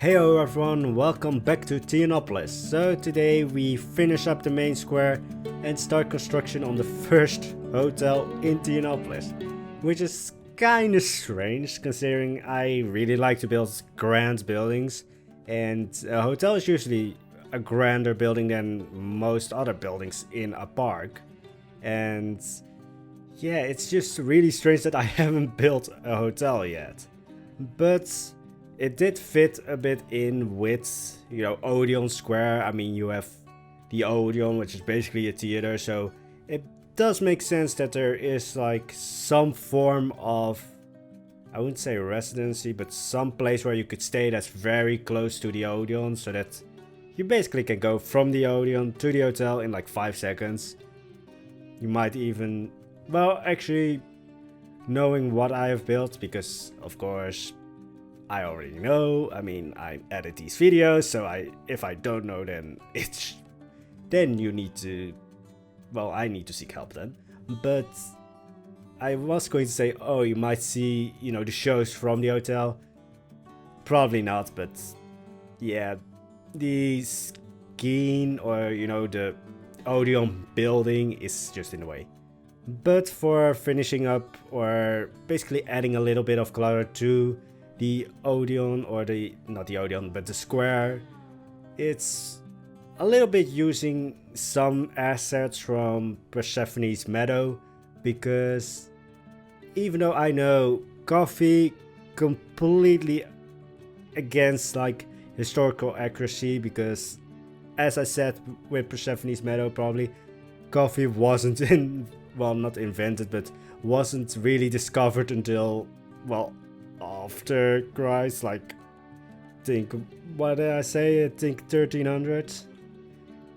Hello everyone, welcome back to Theonopolis. So today we finish up the main square and start construction on the first hotel in Theonopolis. Which is kinda strange considering I really like to build grand buildings. And a hotel is usually a grander building than most other buildings in a park. And yeah, it's just really strange that I haven't built a hotel yet. But it did fit a bit in with, Odeon Square. I mean, you have the Odeon, which is basically a theater, so it does make sense that there is like some form of, I wouldn't say residency, but some place where you could stay that's very close to the Odeon, so that you basically can go from the Odeon to the hotel in like 5 seconds. You might even, well, actually, knowing what I have built, because of course I already know. I mean, I edit these videos, so if I don't know, then you need to, well, I need to seek help then. But I was going to say, oh, you might see, the shows from the hotel. Probably not, but yeah, the scheme or, the Odeon building is just in the way. But for finishing up, or basically adding a little bit of color to the Odeon, or not the Odeon, but the square, it's a little bit using some assets from Persephone's Meadow, because even though I know coffee completely against like historical accuracy, because as I said with Persephone's Meadow, probably coffee wasn't not invented, but wasn't really discovered until, well, after Christ, like, what did I say? I think 1300.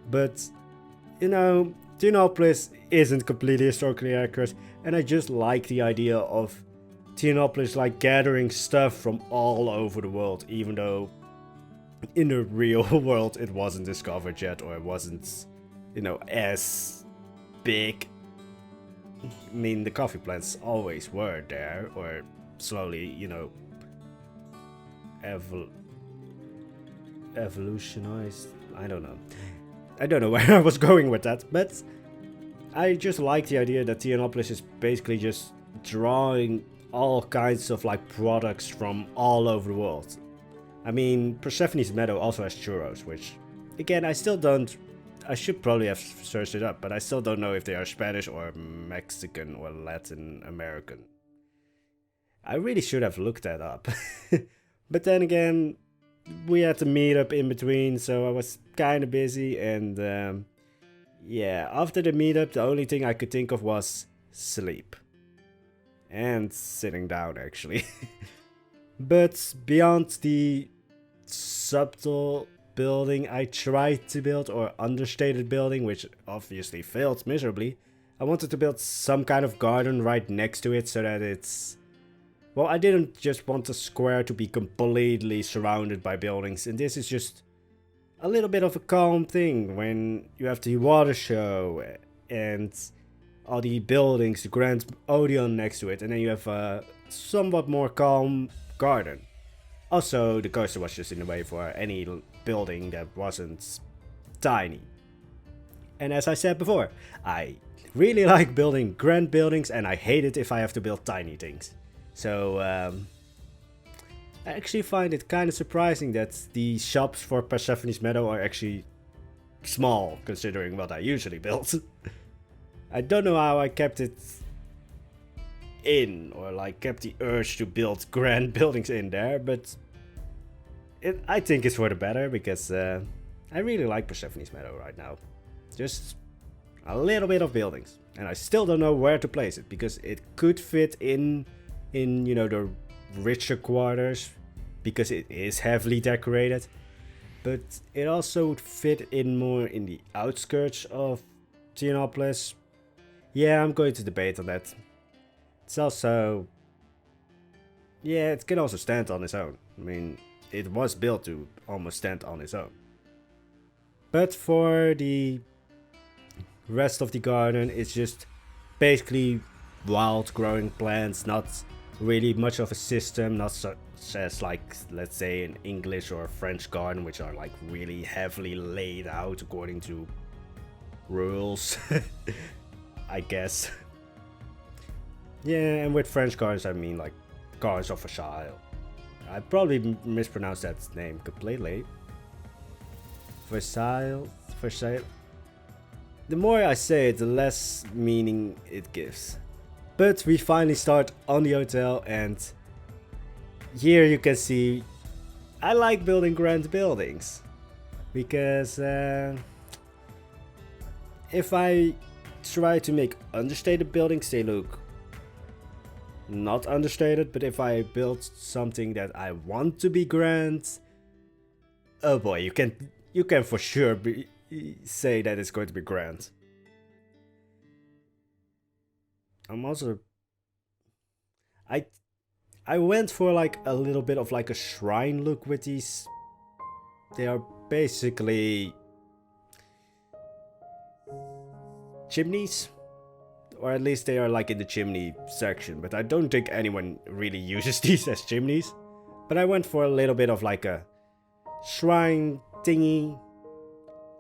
But, Theonopolis isn't completely historically accurate, and I just like the idea of Theonopolis like gathering stuff from all over the world, even though in the real world it wasn't discovered yet, or it wasn't, as big. I mean, the coffee plants always were there, or slowly, evolutionized. I don't know where I was going with that, but I just like the idea that Theonopolis is basically just drawing all kinds of like products from all over the world. I mean, Persephone's Meadow also has churros, which again I should probably have searched it up, but I still don't know if they are Spanish or Mexican or Latin American. I really should have looked that up. But then again, we had to meet up in between, so I was kind of busy, and yeah, after the meetup, the only thing I could think of was sleep. And sitting down, actually. But beyond the subtle building I tried to build, or understated building, which obviously failed miserably, I wanted to build some kind of garden right next to it, so that it's, well, I didn't just want the square to be completely surrounded by buildings, and this is just a little bit of a calm thing when you have the water show and all the buildings, the Grand Odeon next to it, and then you have a somewhat more calm garden. Also, the coaster was just in the way for any building that wasn't tiny. And as I said before, I really like building grand buildings, and I hate it if I have to build tiny things. So, I actually find it kind of surprising that the shops for Persephone's Meadow are actually small, considering what I usually build. I don't know how I kept it in, or like kept the urge to build grand buildings in there, but I think it's for the better, because I really like Persephone's Meadow right now. Just a little bit of buildings, and I still don't know where to place it, because it could fit in the richer quarters, because it is heavily decorated, but it also would fit in more in the outskirts of Theonopolis. Yeah, I'm going to debate on that. It's also, yeah, it can also stand on its own. I mean, it was built to almost stand on its own. But for the rest of the garden, it's just basically wild growing plants, not really much of a system, not such as like, let's say, an English or a French garden, which are like really heavily laid out according to rules, I guess. Yeah, and with French gardens, I mean like gardens of Versailles. I probably mispronounced that name completely. Versailles. The more I say it, the less meaning it gives. But we finally start on the hotel, and here you can see I like building grand buildings. Because if I try to make understated buildings, they look not understated. But if I build something that I want to be grand, oh boy, you can for sure say that it's going to be grand. I'm also I went for like a little bit of like a shrine look with these. They are basically chimneys, or at least they are like in the chimney section, but I don't think anyone really uses these as chimneys. But I went for a little bit of like a shrine thingy.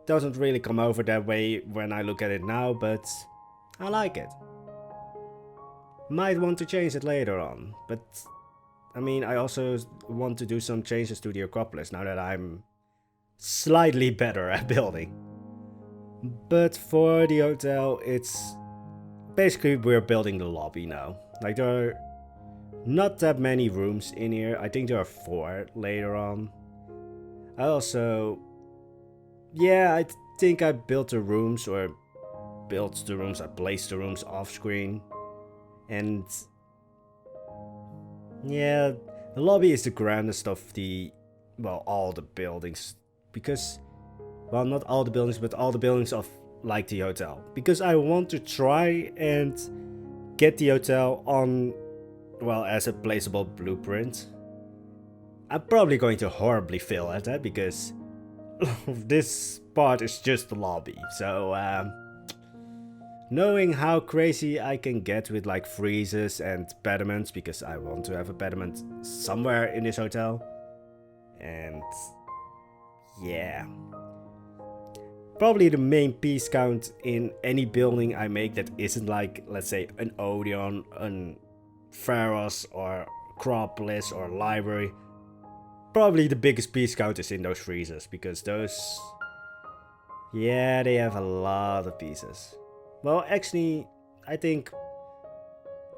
Doesn't really come over that way when I look at it now, but I like it. Might want to change it later on, but I mean, I also want to do some changes to the Acropolis now that I'm slightly better at building. But for the hotel, it's basically we're building the lobby now. Like, there are not that many rooms in here. I think there are 4 later on. I also, yeah, I think I built the rooms, or built the rooms, I placed the rooms off screen. And yeah, the lobby is the grandest of the, well, all the buildings. Because, well, not all the buildings, but all the buildings of like the hotel. Because I want to try and get the hotel on, well, as a placeable blueprint. I'm probably going to horribly fail at that because this part is just the lobby. So, knowing how crazy I can get with like freezes and pediments, because I want to have a pediment somewhere in this hotel. And yeah. Probably the main piece count in any building I make that isn't like, let's say, an Odeon, an Pharos, or Acropolis, or library. Probably the biggest piece count is in those freezers, because those, yeah, they have a lot of pieces. Well, actually, I think,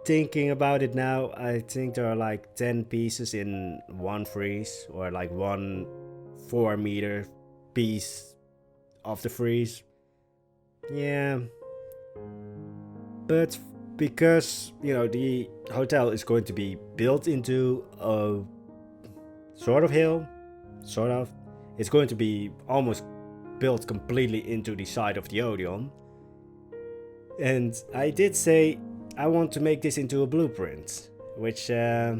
thinking about it now, I think there are like 10 pieces in one freeze, or like 1 4-meter piece of the freeze. Yeah. But because, you know, the hotel is going to be built into a sort of hill, sort of. It's going to be almost built completely into the side of the Odeon. And I did say I want to make this into a blueprint, which, yeah.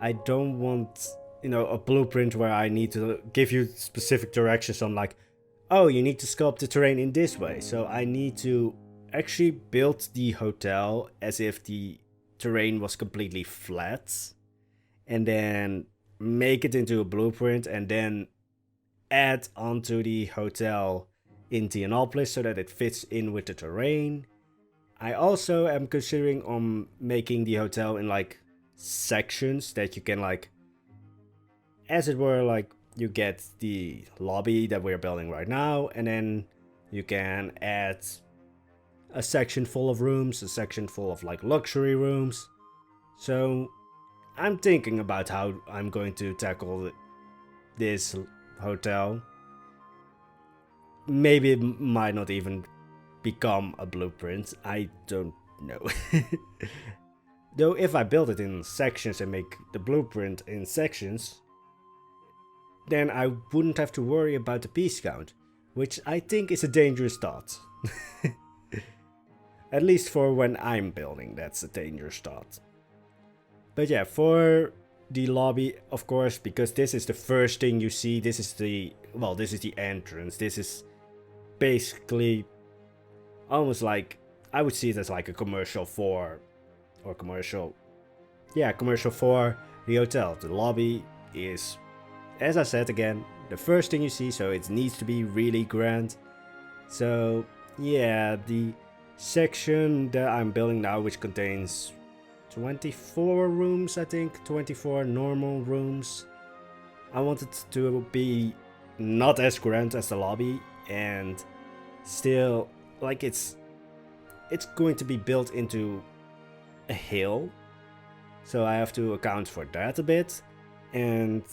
I don't want, you know, a blueprint where I need to give you specific directions on like, oh, you need to sculpt the terrain in this way. So I need to actually build the hotel as if the terrain was completely flat, and then make it into a blueprint, and then add onto the hotel in Theonopolis so that it fits in with the terrain. I also am considering on making the hotel in like sections that you can like, as it were, like you get the lobby that we're building right now, and then you can add a section full of rooms, a section full of like luxury rooms. So I'm thinking about how I'm going to tackle this hotel. Maybe it might not even become a blueprint, I don't know. Though if I build it in sections and make the blueprint in sections, then I wouldn't have to worry about the piece count, which I think is a dangerous thought. At least for when I'm building, that's a dangerous thought. But yeah, for the lobby, of course, because this is the first thing you see, this is the, well, this is the entrance. This is basically almost like, I would see it as like a commercial for or commercial. Yeah, commercial for the hotel. The lobby is, as I said again, the first thing you see, so it needs to be really grand. So yeah, the section that I'm building now, which contains 24 rooms, I think, 24 normal rooms. I want it to be not as grand as the lobby, and still, like, it's going to be built into a hill, so I have to account for that a bit. And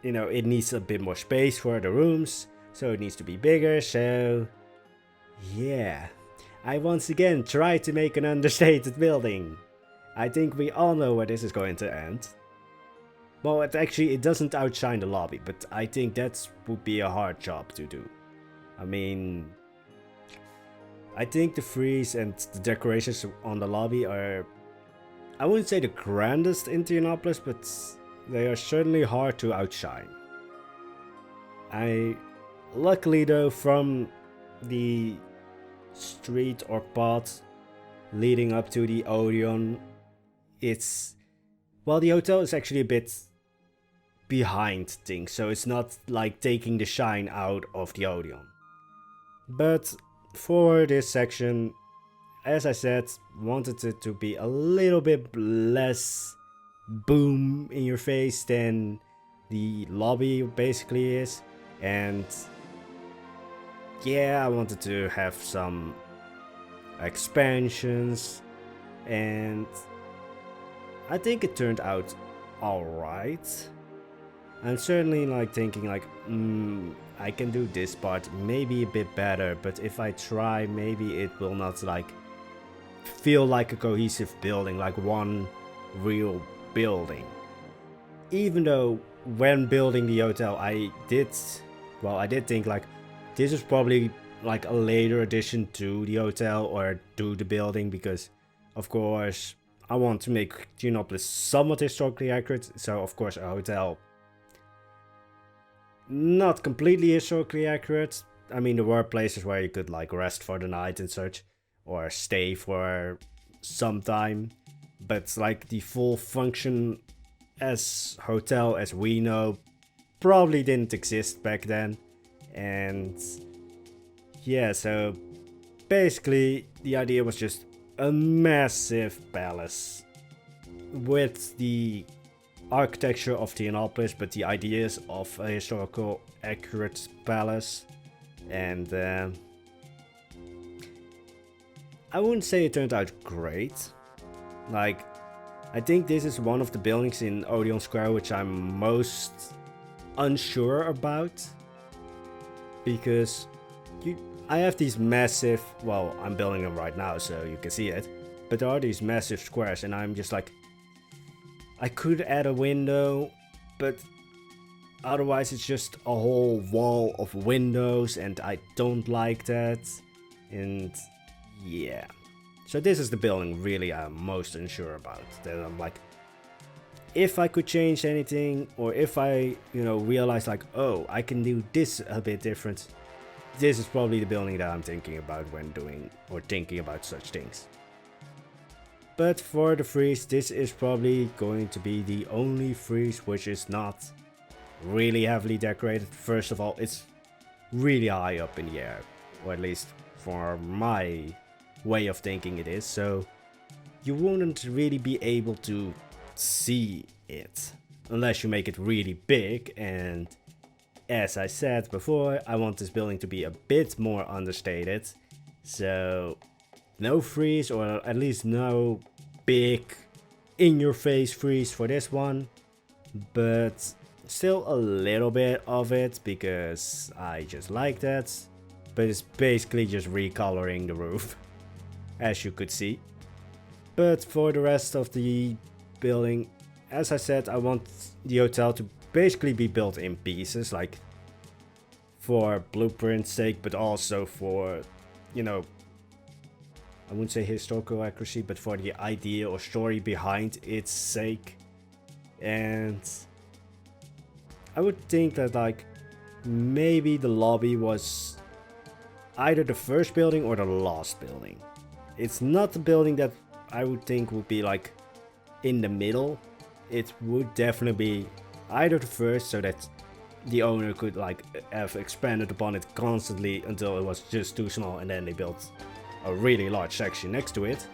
you know, it needs a bit more space for the rooms, so it needs to be bigger. So yeah, I once again tried to make an understated building. I think we all know where this is going to end. Well, it doesn't outshine the lobby, but I think that would be a hard job to do. I mean, I think the frieze and the decorations on the lobby are, I wouldn't say the grandest in Theonopolis, but they are certainly hard to outshine. Luckily though, from the street or path leading up to the Odeon, well, the hotel is actually a bit behind things, so it's not like taking the shine out of the Odeon. But for this section, as I said, wanted it to be a little bit less boom in your face than the lobby basically is. And yeah, I wanted to have some expansions, and I think it turned out alright. I'm certainly like thinking like, I can do this part maybe a bit better, but if I try, maybe it will not like feel like a cohesive building, like one real building. Even though when building the hotel, I did think like this is probably like a later addition to the hotel or to the building, because of course I want to make Theonopolis somewhat historically accurate. So of course a hotel, not completely historically accurate. I mean, there were places where you could like rest for the night and such, or stay for some time, but like the full function as hotel as we know probably didn't exist back then. And yeah, so basically the idea was just a massive palace with the architecture of Theonopolis, but the ideas of a historical accurate palace. And I wouldn't say it turned out great. Like, I think this is one of the buildings in Odeon Square which I'm most unsure about, because I have these massive, well, I'm building them right now so you can see it, but there are these massive squares, and I'm just like, I could add a window, but otherwise it's just a whole wall of windows, and I don't like that. And yeah, so this is the building really I'm most unsure about. That I'm like, if I could change anything, or if I, realize like, oh, I can do this a bit different, this is probably the building that I'm thinking about when doing or thinking about such things. But for the frieze, this is probably going to be the only frieze which is not really heavily decorated. First of all, it's really high up in the air, or at least for my way of thinking it is, so you wouldn't really be able to see it unless you make it really big. And as I said before, I want this building to be a bit more understated, so no frieze, or at least no big in-your-face frieze for this one, but still a little bit of it because I just like that. But it's basically just recoloring the roof, as you could see. But for the rest of the building, as I said, I want the hotel to basically be built in pieces, like for blueprint's sake, but also for, I wouldn't say historical accuracy, but for the idea or story behind its sake. And I would think that like maybe the lobby was either the first building or the last building. It's not the building that I would think would be like in the middle. It would definitely be either the first, so that the owner could like have expanded upon it constantly until it was just too small, and then they built a really large section next to it.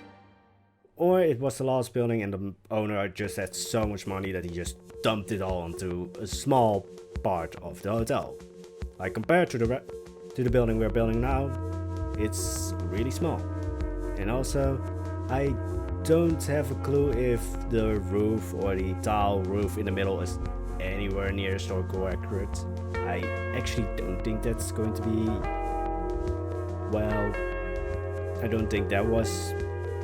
Or it was the last building and the owner just had so much money that he just dumped it all onto a small part of the hotel. Like compared to the building we're building now, it's really small. And also, I don't have a clue if the roof or the tile roof in the middle is anywhere near historical accurate. I actually don't think that's going to be... Well, I don't think that was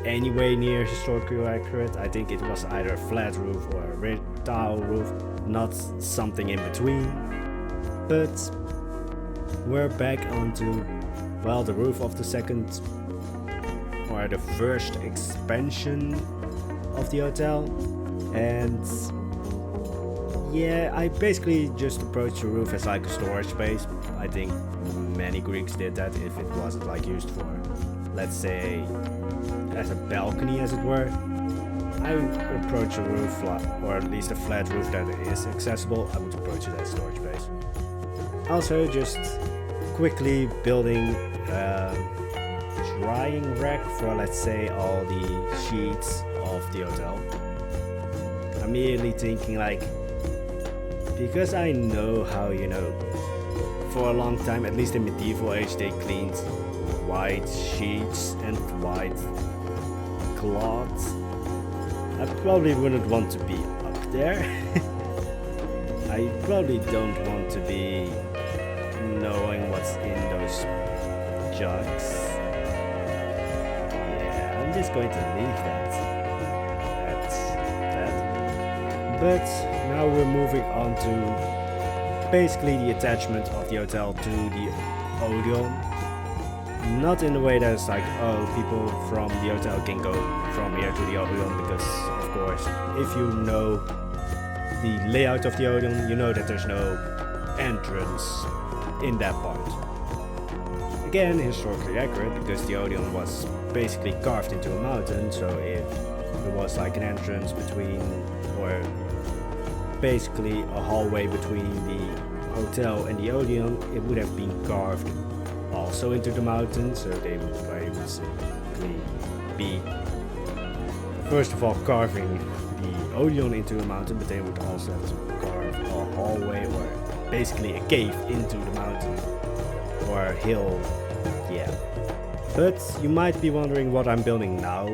anyway near historically accurate. I think it was either a flat roof or a tile roof, not something in between. But we're back onto, well, the roof of the second or the first expansion of the hotel. And yeah, I basically just approached the roof as like a storage space. I think many Greeks did that if it wasn't like used for, let's say, as a balcony as it were. I would approach a roof, or at least a flat roof that is accessible. I would approach it as storage space. Also, just quickly building a drying rack for, let's say, all the sheets of the hotel. I'm immediately thinking like, because I know how, you know, for a long time, at least in medieval age, they cleaned white sheets and white cloths. I probably wouldn't want to be up there. I probably don't want to be knowing what's in those jugs. Yeah, I'm just going to leave that. That's that. But now we're moving on to basically the attachment of the hotel to the Odeon. Not in the way that it's like, oh, people from the hotel can go from here to the Odeon, because of course, if you know the layout of the Odeon, you know that there's no entrance in that part. Again, historically accurate, because the Odeon was basically carved into a mountain, so if there was like an entrance between, or basically a hallway between the hotel and the Odeon, it would have been carved also into the mountain, so they would basically be first of all carving the Odeon into a mountain, but they would also have to carve a hallway or basically a cave into the mountain or a hill. Yeah. But you might be wondering what I'm building now,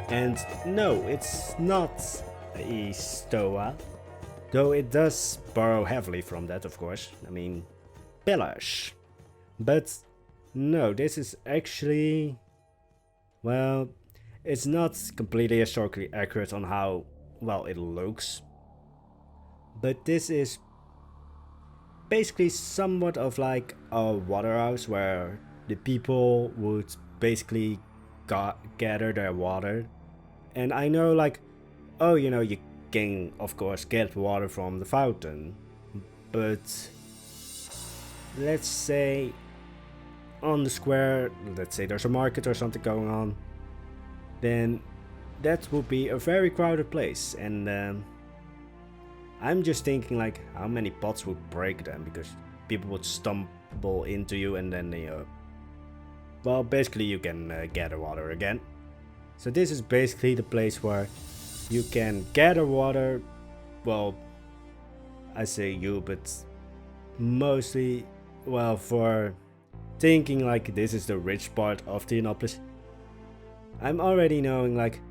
and no, it's not a stoa, though it does borrow heavily from that, of course. I mean, pillars. But no, this is actually, well, it's not completely historically accurate on how well it looks, but this is basically somewhat of like a water house where the people would basically gather their water. And I know, like, oh, you know, you can of course get water from the fountain, but let's say on the square, let's say there's a market or something going on, then that would be a very crowded place. And I'm just thinking like, how many pots would break then, because people would stumble into you, and then they well, basically you can gather water again. So this is basically the place where you can gather water. Well, I say you, but mostly, well, for thinking like this is the rich part of Theonopolis, I'm already knowing like,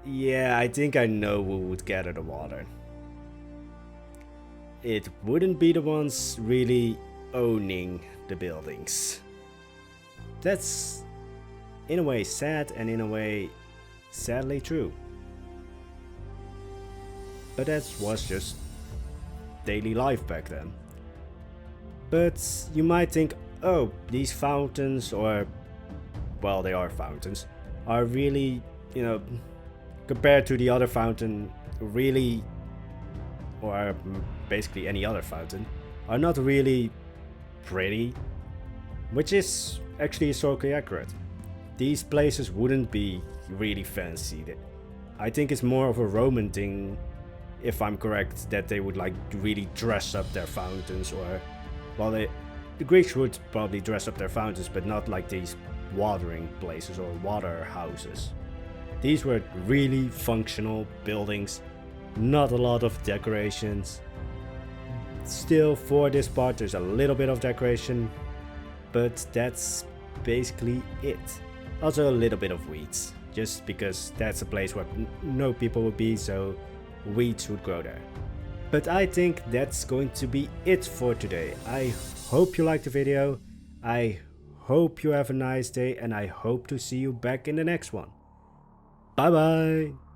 yeah, I think I know who would gather the water. It wouldn't be the ones really owning the buildings. That's in a way sad, and in a way sadly true. But that was just daily life back then. But you might think, oh, these fountains, or, well, they are fountains, are really, you know, compared to the other fountain, really, or basically any other fountain, are not really pretty, which is actually historically accurate. These places wouldn't be really fancy. I think it's more of a Roman thing, if I'm correct, that they would like really dress up their fountains, or well, the Greeks would probably dress up their fountains, but not like these watering places or water houses. These were really functional buildings, not a lot of decorations. Still, for this part there's a little bit of decoration, but that's basically it. Also a little bit of weeds, just because that's a place where no people would be, so weeds would grow there. But I think that's going to be it for today. I hope you liked the video, I hope you have a nice day, and I hope to see you back in the next one. Bye bye!